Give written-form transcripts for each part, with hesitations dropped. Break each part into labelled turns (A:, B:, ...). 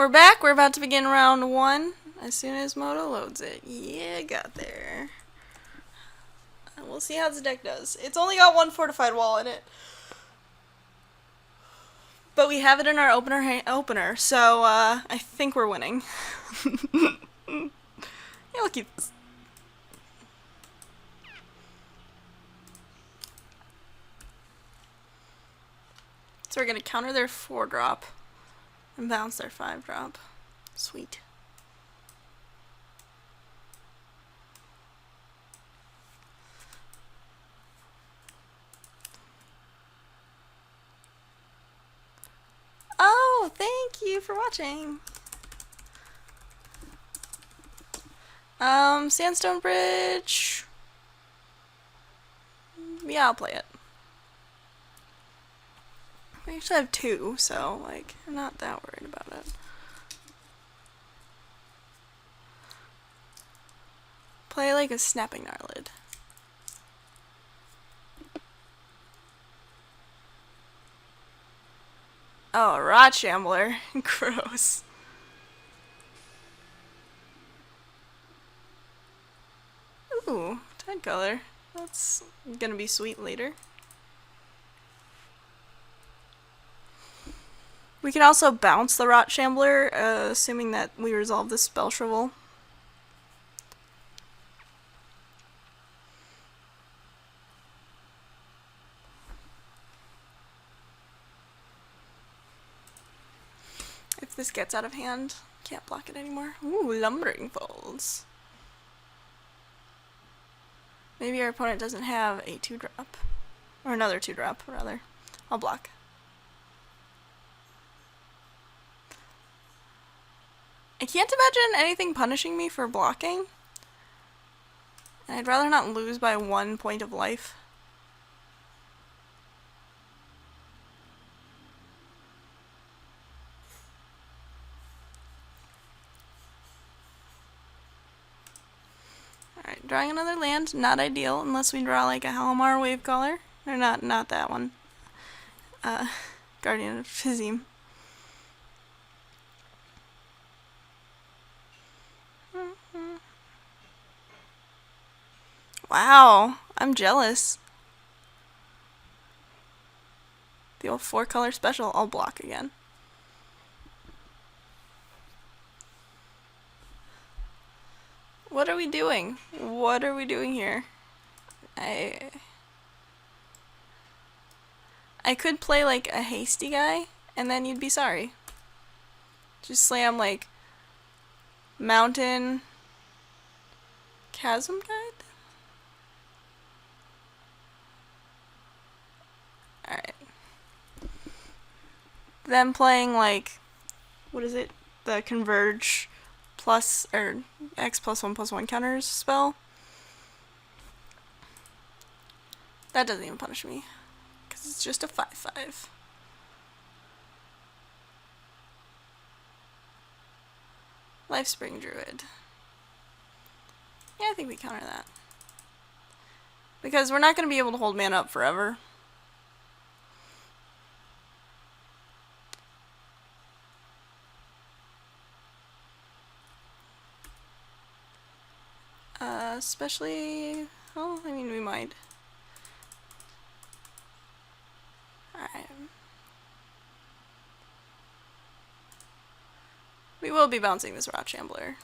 A: We're back. We're about to begin round 1 as soon as Moto loads it. Yeah, got there. We'll see how this deck does. It's only got one fortified wall in it. But we have it in our opener, so I think we're winning. Yeah, we'll keep this. So we're going to counter their 4-drop and bounce their 5-drop. Sweet. Oh, thank you for watching. Sandstone Bridge. Yeah, I'll play it. We actually have 2, so, like, I'm not that worried about it. Play like a Snapping Gnarlid. Oh, Rot Shambler. Gross. Ooh, Tide Color. That's gonna be sweet later. We can also bounce the Rot Shambler, assuming that we resolve the Spell Shrivel. If this gets out of hand, can't block it anymore. Ooh, Lumbering Folds. Maybe our opponent doesn't have a 2-drop. Or another 2-drop, rather. I'll block. I can't imagine anything punishing me for blocking. And I'd rather not lose by 1 point of life. Alright, drawing another land, not ideal unless we draw like a Halimar Wavecaller. Or not that one. Guardian of Fizim. Wow, I'm jealous. The old 4-color special, I'll block again. What are we doing? What are we doing here? I could play like a hasty guy, and then you'd be sorry. Just slam like Mountain Chasm Guide? Alright. Then playing like, what is it? The Converge plus, or X +1/+1 counters spell. That doesn't even punish me, because it's just a 5/5. Lifespring Druid. Yeah, I think we counter that. Because we're not going to be able to hold mana up forever. Especially, well, I mean, we might. Alright. We will be bouncing this Rot Shambler.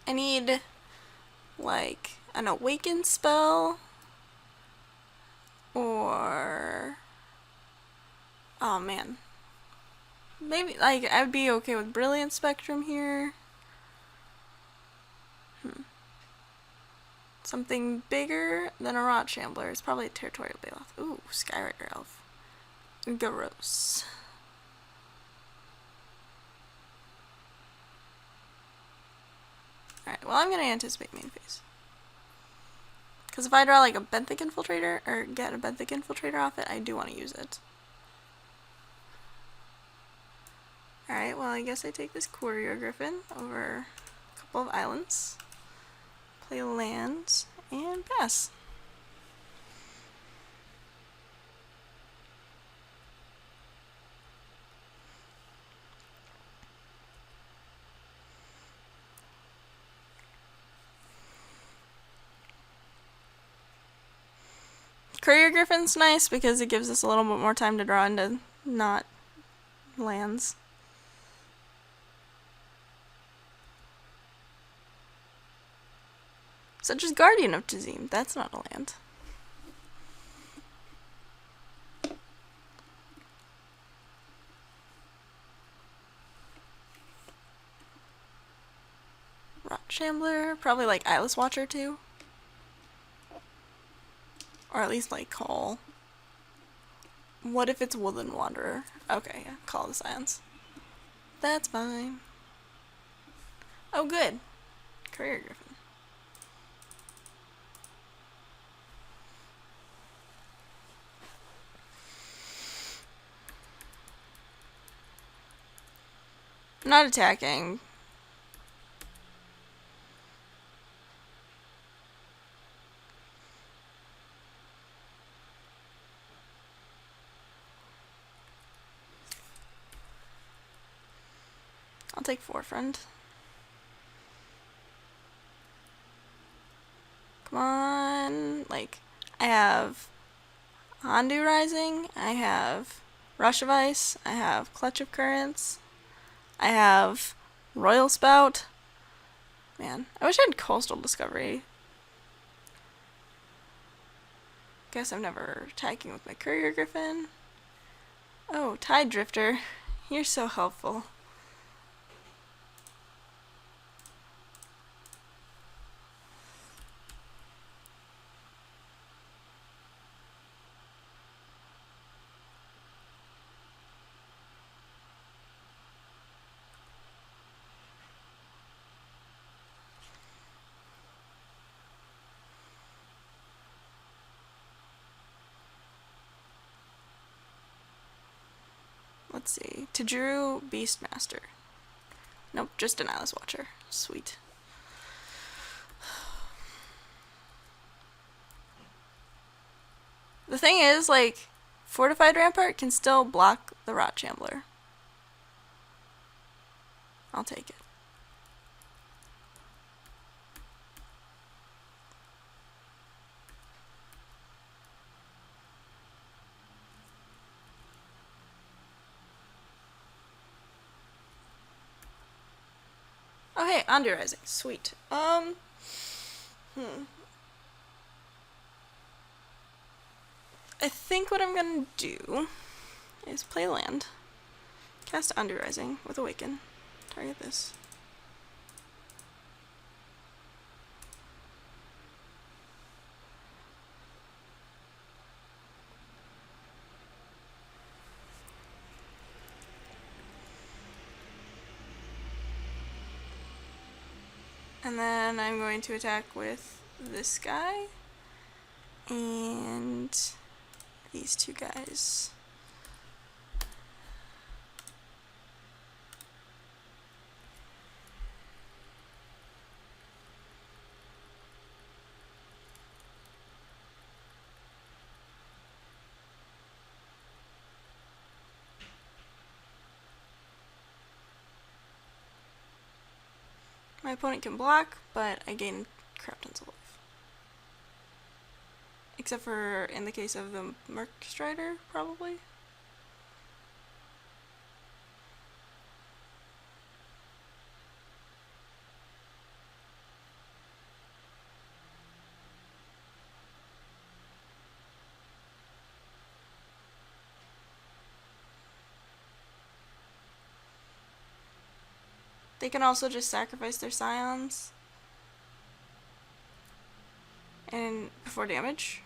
A: I need, like, an Awaken spell, or, oh man, maybe, like, I'd be okay with Brilliant Spectrum here. Something bigger than a Rot Shambler is probably a Territorial Baloth. Ooh, Skyrider Elf. Gross. Alright, well, I'm going to anticipate main phase. Because if I draw like a benthic infiltrator, or get a benthic infiltrator off it, I do want to use it. Alright, well I guess I take this Courier Griffin over a couple of islands, play lands, and pass. Courier Griffin's nice because it gives us a little bit more time to draw into not lands. Such as Guardian of Tazim. That's not a land. Rot Shambler. Probably like Eyeless Watcher too. Or at least like Call. What if it's Woodland Wanderer? Okay, yeah. Call the Scions. That's fine. Oh, good. Courier Griffin. I'm not attacking. I'll take 4, friend. Come on. Like, I have Hondu Rising, I have Rush of Ice, I have Clutch of Currents, I have Royal Spout. Man, I wish I had Coastal Discovery. Guess I'm never attacking with my Courier Griffin. Oh, Tide Drifter. You're so helpful. Let's see. Tajuru Beastmaster. Nope, just an Eyeless Watcher. Sweet. The thing is, like, Fortified Rampart can still block the Rot Shambler. I'll take it. Oh hey, Hondu Rising. Sweet. I think what I'm gonna do is play land. Cast Hondu Rising with Awaken. Target this. And then I'm going to attack with this guy and these two guys. My opponent can block, but I gain crap tons of life. Except for in the case of the Merc Strider, probably. They can also just sacrifice their Scions and before damage.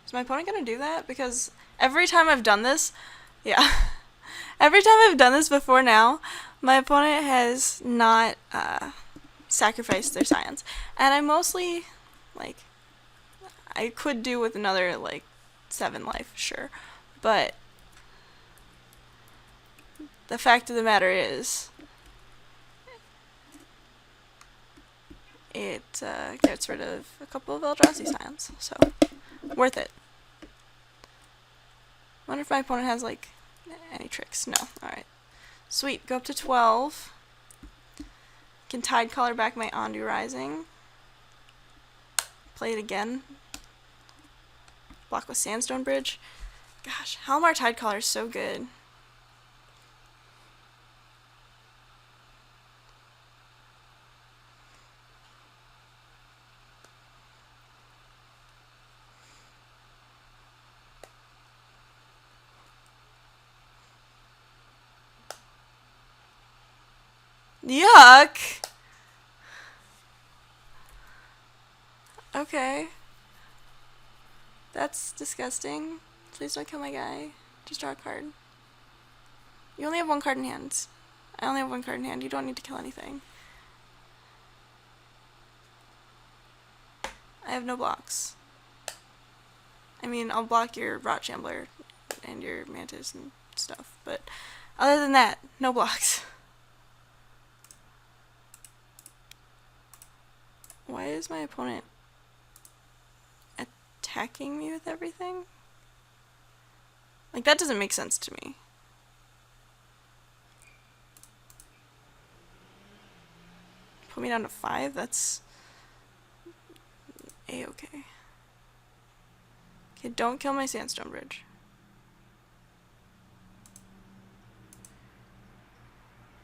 A: Is my opponent gonna do that? Because every time I've done this, yeah, every time I've done this before now, my opponent has not sacrificed their Scions, and I mostly like I could do with another, like, 7 life, sure. But the fact of the matter is, it gets rid of a couple of Eldrazi Scions, so worth it. Wonder if my opponent has, like, any tricks. No. Alright. Sweet. Go up to 12. Can Tide Color back my Ondu Rising. Play it again. Block with Sandstone Bridge. Gosh, Halimar Tide Color is so good. Yuck! Okay. That's disgusting. Please don't kill my guy. Just draw a card. You only have 1 card in hand. I only have 1 card in hand. You don't need to kill anything. I have no blocks. I mean, I'll block your Rot Shambler and your Mantis and stuff, but other than that, no blocks. Why is my opponent attacking me with everything? Like, that doesn't make sense to me. Put me down to 5? That's A-okay. Okay, don't kill my Sandstone Bridge.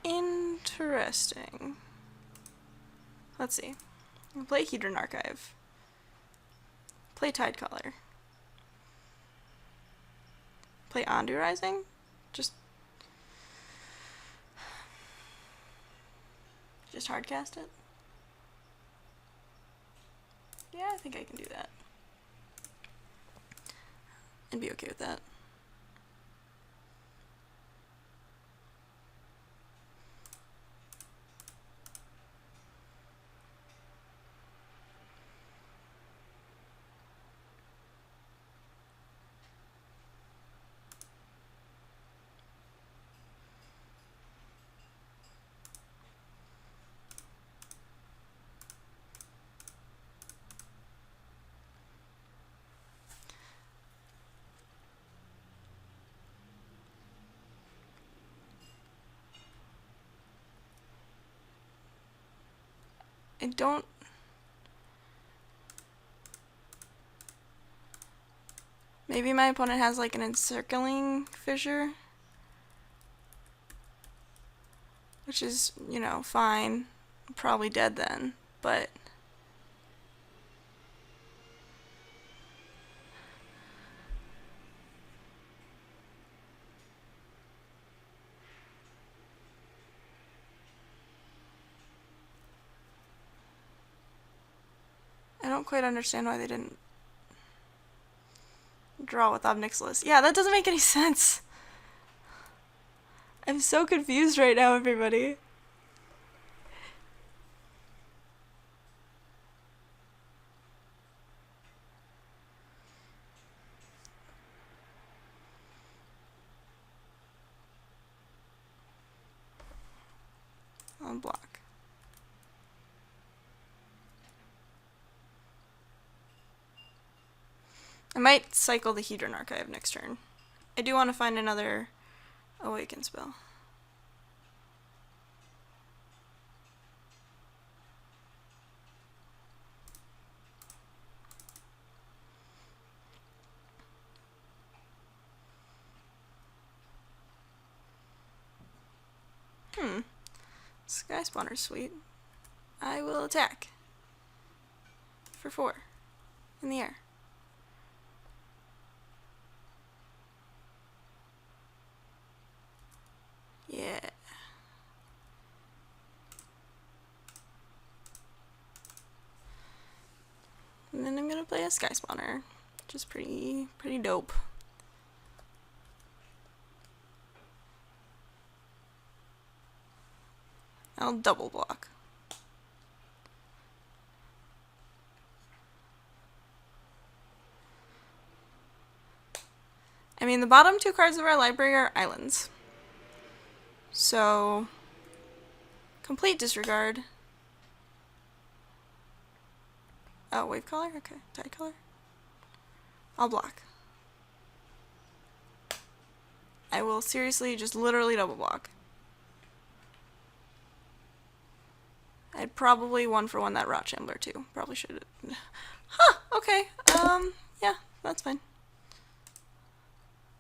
A: Interesting. Let's see. I'll play Hedron Archive. Play Tide Color. Play Ondu Rising? Just hardcast it? Yeah, I think I can do that. And be okay with that. I don't... Maybe my opponent has like an encircling fissure. Which is, you know, fine. I'm probably dead then, but... I don't quite understand why they didn't draw with Obnixilis. Yeah, that doesn't make any sense. I'm so confused right now, everybody. On block. I might cycle the Hedron Archive next turn. I do want to find another Awaken spell. Sky Spawner's sweet. I will attack. For 4. In the air. Yeah. And then I'm gonna play a Sky Spawner, which is pretty dope. I'll double block. I mean, the bottom two cards of our library are islands. So, complete disregard. Oh, wave color? Okay, tide color. I'll block. I will seriously just literally double block. I'd probably 1-for-1 that Rot Shambler too. Probably should have. Huh, okay. Yeah, that's fine.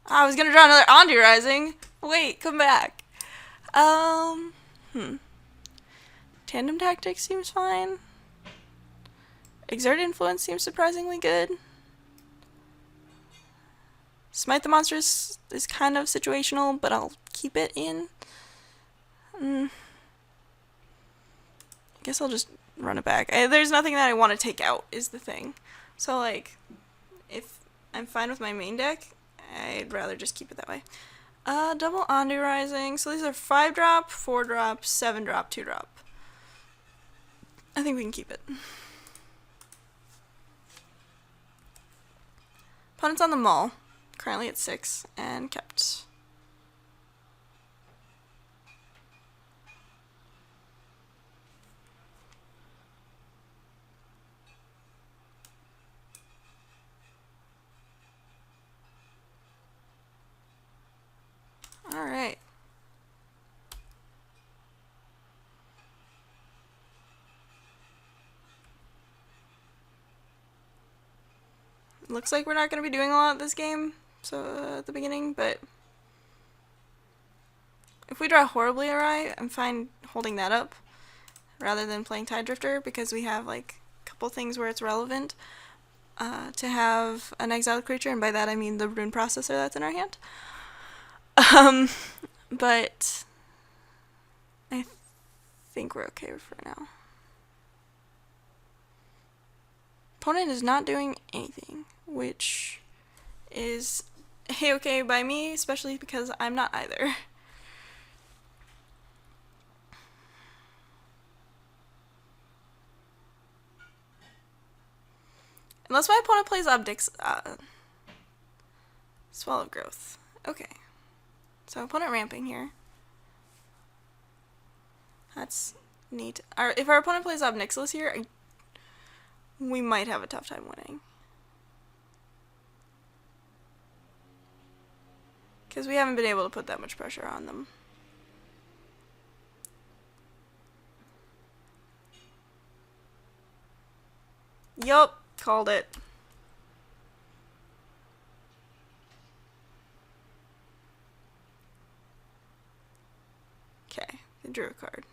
A: I was gonna draw another Ondu Rising. Wait, come back. Tandem Tactics seems fine. Exert Influence seems surprisingly good. Smite the Monstrous is kind of situational, but I'll keep it in. I guess I'll just run it back. There's nothing that I want to take out, is the thing. So, like, if I'm fine with my main deck, I'd rather just keep it that way. Double Ondu Rising. So these are 5-drop, 4-drop, 7-drop, 2-drop. I think we can keep it. Opponent's on the Maul. Currently at 6 and kept. Alright. Looks like we're not going to be doing a lot this game, so at the beginning, but if we draw horribly awry, I'm fine holding that up rather than playing Tide Drifter, because we have like a couple things where it's relevant to have an exiled creature, and by that I mean the rune processor that's in our hand. But I think we're okay for now. Opponent is not doing anything, which is okay by me, especially because I'm not either. Unless my opponent plays Optics, Swallow Growth. Okay. So opponent ramping here. That's neat. If our opponent plays Obnixilis here, we might have a tough time winning. Because we haven't been able to put that much pressure on them. Yup, called it. Okay, I drew a card.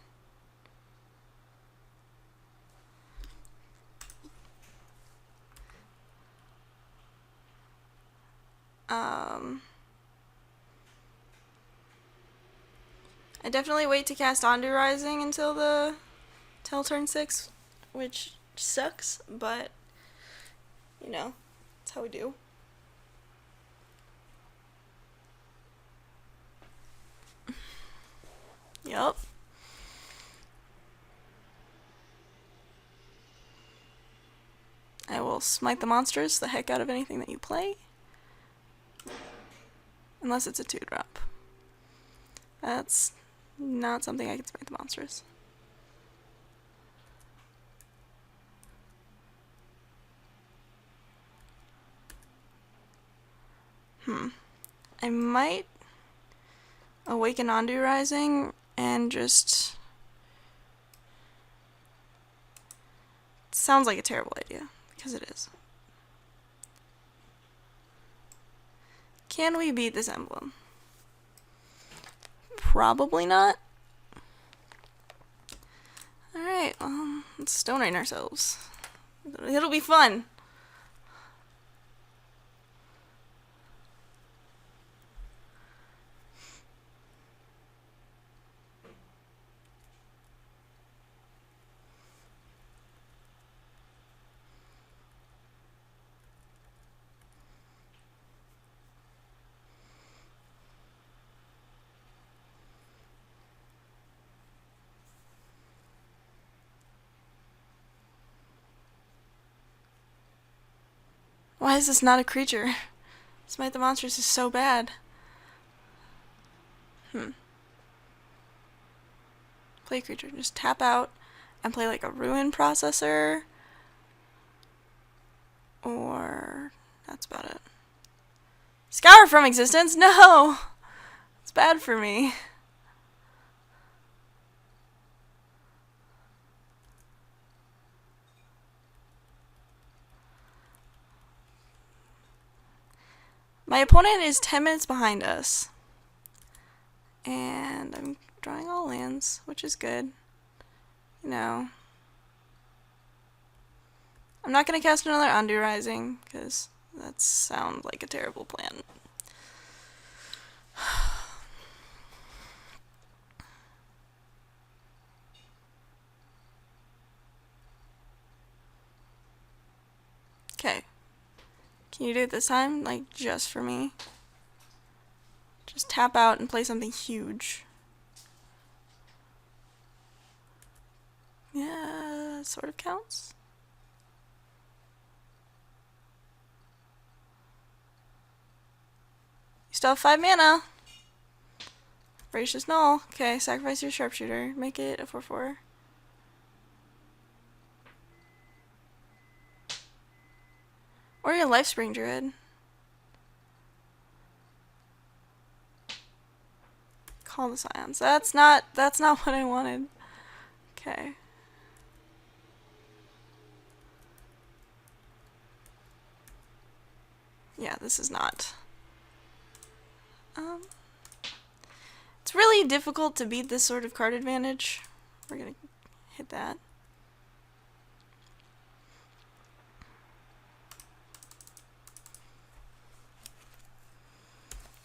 A: I definitely wait to cast Ondu Rising until turn 6, which sucks, but you know, that's how we do. Yup. I will smite the monsters the heck out of anything that you play. Unless it's a 2-drop. That's not something I can smite the monsters. I might awaken Ondu Rising and just... It sounds like a terrible idea, because it is. Can we beat this emblem? Probably not. Alright, well, let's Stone Rain ourselves. It'll be fun. Why is this not a creature? Smite the Monsters is so bad. Play a creature. Just tap out and play like a Ruin Processor. Or that's about it. Scour from existence? No! It's bad for me. My opponent is 10 minutes behind us. And I'm drawing all lands, which is good. You know. I'm not going to cast another Undo Rising, because that sounds like a terrible plan. Okay. Can you do it this time? Like, just for me? Just tap out and play something huge. Yeah, sort of counts. You still have 5 mana. Voracious Null. Okay, sacrifice your Sharpshooter. Make it a 4/4. Or your Lifespring Druid. Call the Scions. That's not what I wanted. Okay. Yeah, this is not. It's really difficult to beat this sort of card advantage. We're gonna hit that.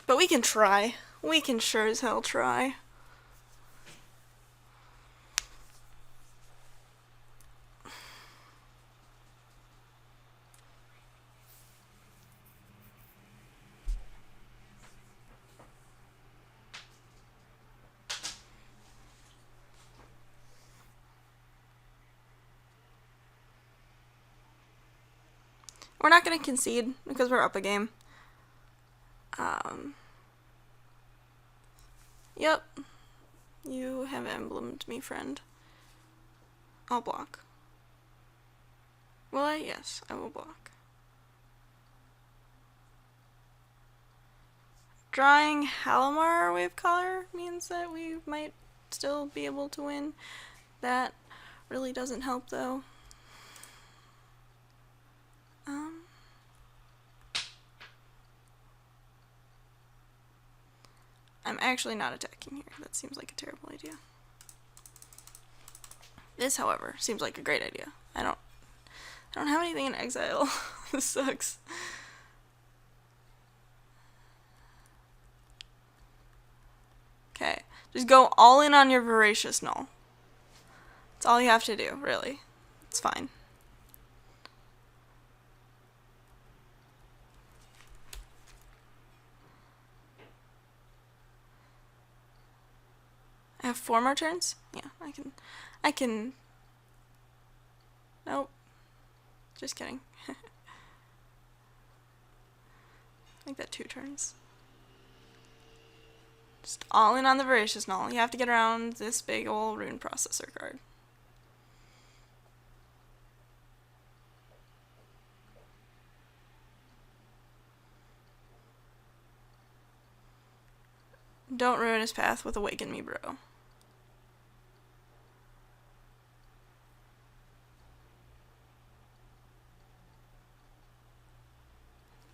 A: But we can try. We can sure as hell try. We're not going to concede because we're up a game. Yep. You have emblemed me, friend. I'll block. Will I? Yes, I will block. Drawing Halimar Wavecaller means that we might still be able to win. That really doesn't help, though. I'm actually not attacking here. That seems like a terrible idea. This, however, seems like a great idea. I don't have anything in exile. This sucks. Okay. Just go all in on your Voracious Null. That's all you have to do, really. It's fine. I have 4 more turns? Yeah, I can... Nope. Just kidding. Make that 2 turns. Just all in on the Voracious Null. You have to get around this big old Rune Processor card. Don't ruin his path with Awaken Me, bro.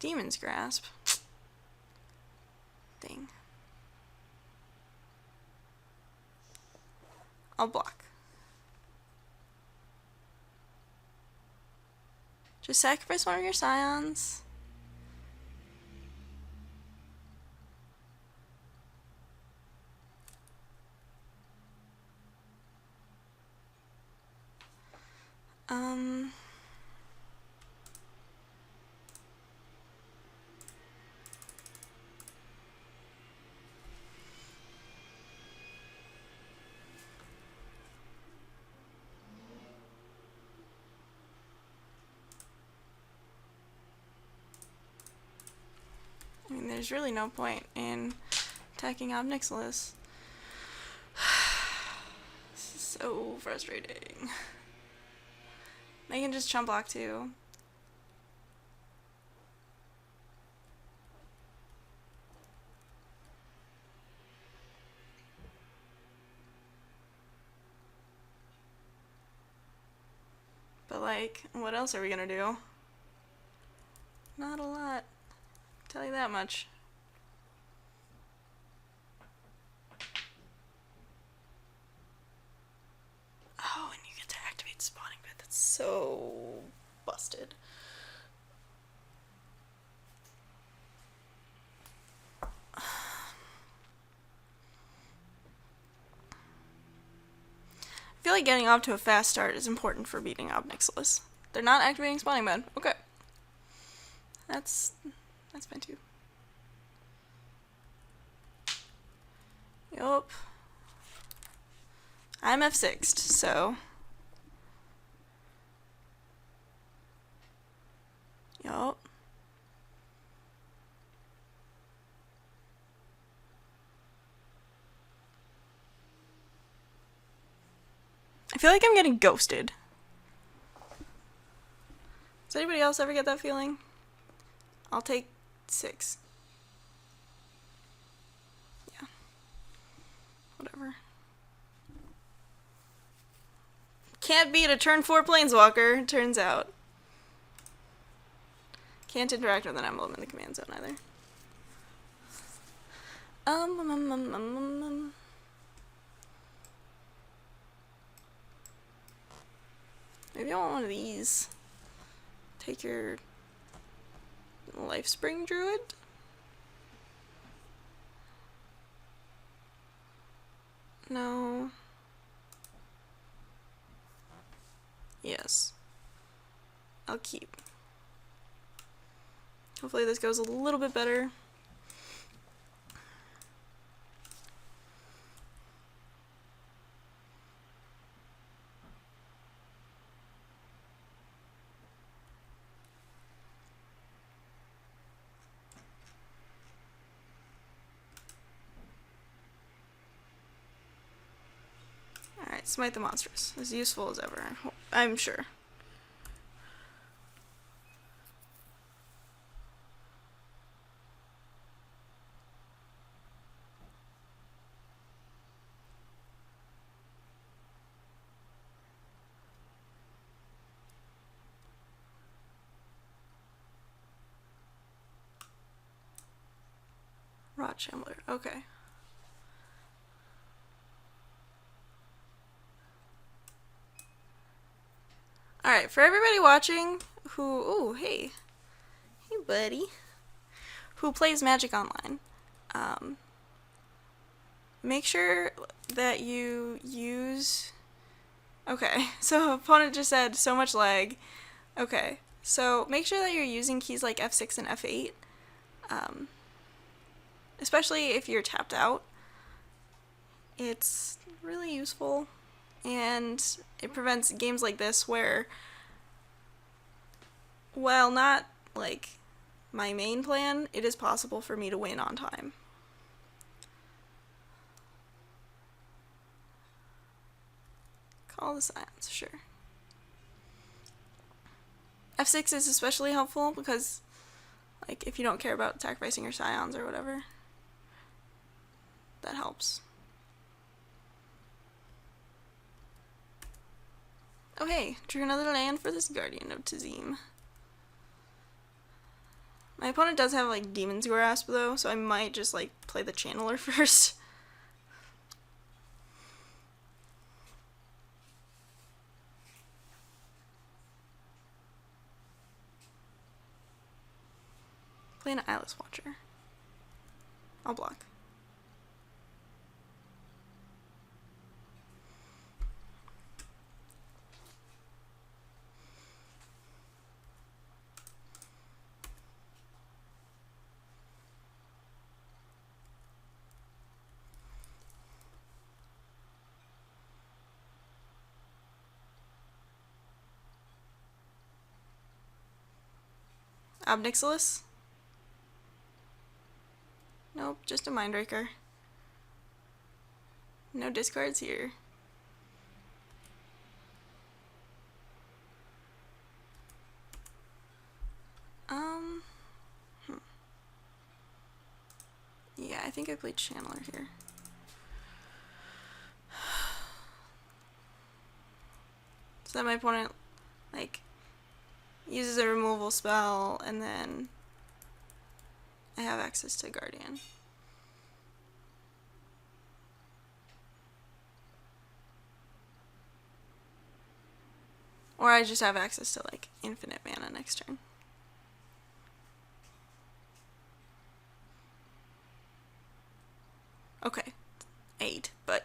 A: Demon's Grasp. Dang. I'll block. Just sacrifice one of your Scions. there's really no point in attacking Obnixilis. This is so frustrating. They can just chump block too. But like, what else are we gonna do? Not a lot. I'll tell you that much. Oh, and you get to activate spawning pit. That's so busted. I feel like getting off to a fast start is important for beating Obnixilis. They're not activating spawning mode. Okay. That's fine too. Yup. I'm F6'd, so. Yup. I feel like I'm getting ghosted. Does anybody else ever get that feeling? I'll take 6. Yeah. Whatever. Can't beat a turn 4 planeswalker, turns out. Can't interact with an emblem in the command zone either. Maybe I want one of these. Take your Lifespring Druid? No. Yes. I'll keep. Hopefully this goes a little bit better. Alright, Smite the Monstrous. As useful as ever, I'm sure. Rot Shambler, okay. Alright, for everybody watching who, ooh, hey buddy, who plays Magic Online, make sure that you use, okay, so opponent just said so much lag. Okay, so make sure that you're using keys like F6 and F8, especially if you're tapped out. It's really useful, and it prevents games like this where, while not like my main plan, it is possible for me to win on time. Call the Scions, sure. F6 is especially helpful because, like, if you don't care about sacrificing your Scions or whatever, that helps. Oh hey, drew another land for this Guardian of Tazim. My opponent does have, like, Demon's Grasp, though, so I might just, like, play the Channeler first. Play an Eyeless Watcher. I'll block. Obnixilis? Nope, just a Mindraker. No discards here. Yeah, I think I played Channeler here. So that my opponent, like, uses a removal spell, and then I have access to Guardian. Or I just have access to, like, infinite mana next turn. Okay, 8, but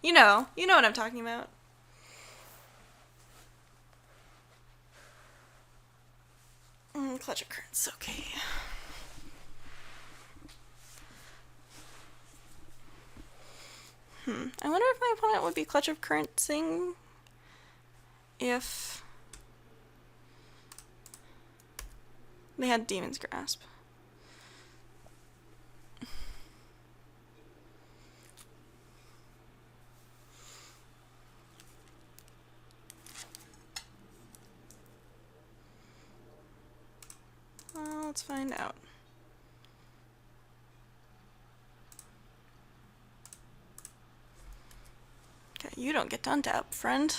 A: you know what I'm talking about. Clutch of Currents, okay. I wonder if my opponent would be Clutch of Currentsing if they had Demon's Grasp. Well, let's find out. Okay, you don't get to untap, friend.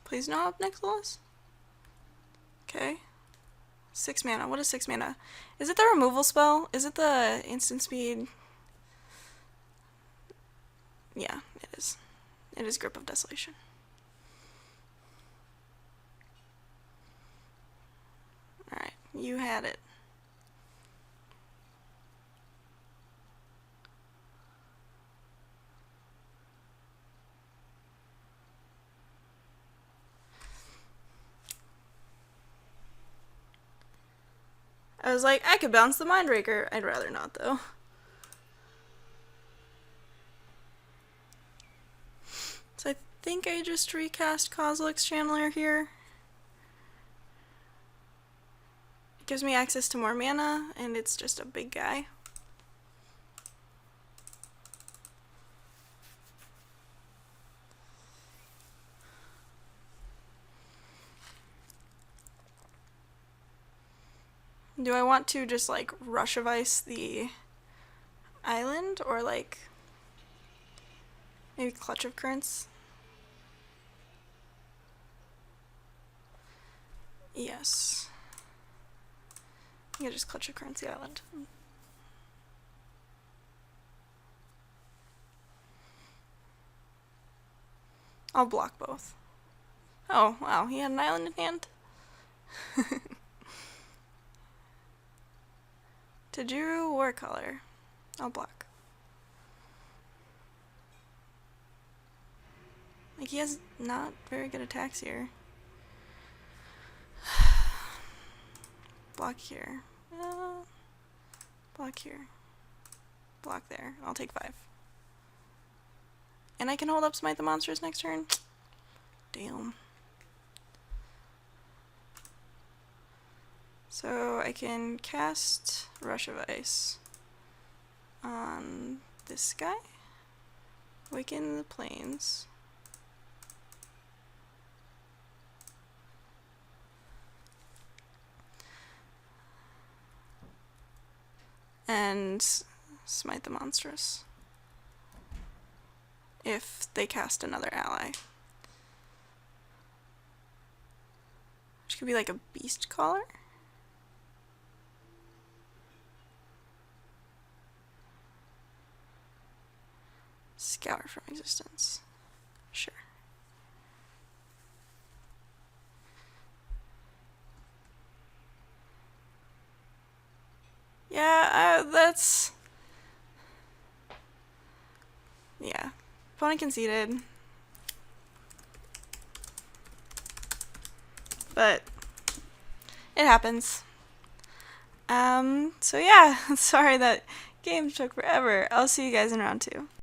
A: Please no up Nicholas. Okay. 6 mana. What is 6 mana? Is it the removal spell? Is it the instant speed? Yeah, it is. It is Grip of Desolation. Alright, you had it. I was like, I could bounce the Mindraker. I'd rather not, though. So I think I just recast Kozilek's Channeler here. It gives me access to more mana, and it's just a big guy. Do I want to just, like, Rush of Ice the island, or, like, maybe Clutch of Currents? Yes. You just Clutch of Currents the island. I'll block both. Oh, wow, he had an island in hand? Tajuru Warcolor. I'll block. Like, he has not very good attacks here. Block here. Block here. Block there. I'll take 5. And I can hold up Smite the Monsters next turn? Damn. So I can cast Rush of Ice on this guy. Awaken the Plains. And Smite the Monstrous. If they cast another ally. Which could be like a Beast Caller. Scour from existence. Sure. Yeah, that's... yeah. Opponent conceded. But it happens. So yeah, sorry that game took forever. I'll see you guys in round 2.